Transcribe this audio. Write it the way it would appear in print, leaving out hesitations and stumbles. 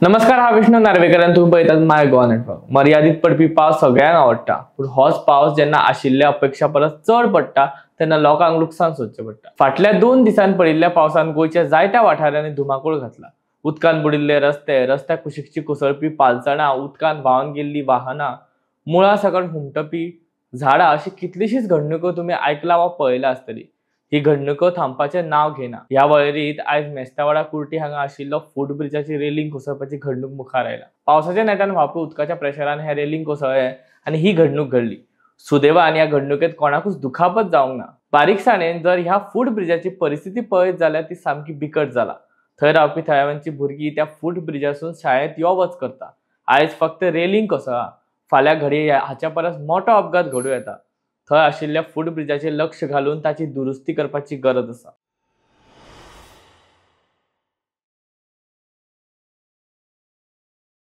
नमस्कार, हा विष्णू नार्वेकर आणि तुम्ही पळयतात माय गोवा नेटवर्क। मर्यादित पडपी पावस सगळ्यांक आवडटा, पण होच पावस जेन्ना आशिल्ल्या अपेक्षा परस चढ पडटा तेन्ना लोकांक लुकसाण सोंसचें पडटा। फाटल्या 2 दिसांनी पडिल्ल्या पावसान गोंयच्या जायत्या वाठारांनी धुमाकूळ घातला। उदकान बुडिल्ले रस्ते, रस्त्याक कुशीकची कुसळपी पालतणां, उदकान व्हांवन गेल्लीं वाहनां, मुळा सकट हुमटपी झाडां अशी कितलीशीच घडणुको तुम्ही आयकला वा पळयला आसतली। ही घडणुको थांबपाचें नांव घेना। ह्या वळेरींत आयज मेस्तावाडा कुर्टी हांगा आशिल्लो फूट ब्रिजाची रेलिंग कोसळपाची घडणूक मुखार आयला। पावसाच्या नेटान व्हांवपी उदकाच्या प्रेशरान हे रेलिंग कोसळ्ळें आनी ही घडणूक घडली। सुदैवान ह्या घडणुकेंत कोणाकूच दुखापत जावंक ना। बारीकसाणेन जर ह्या फूट ब्रिजाची परिस्थिती पळयत जाल्यार ती सामकी बिकट जाला। थंय रावपी थळाव्यांची भुरगीं त्या फूट ब्रिजासून शाळेंत यो वच करता। आयज फक्त रेलिंग कोसळ्ळा, फाल्यां घडये हाच्या परस मोठो अपघात घडूं येता। थंय आशिल्ल्या फूट ब्रिजाचेर लक्ष घालून ताची दुरुस्ती करपाची गरज आसा।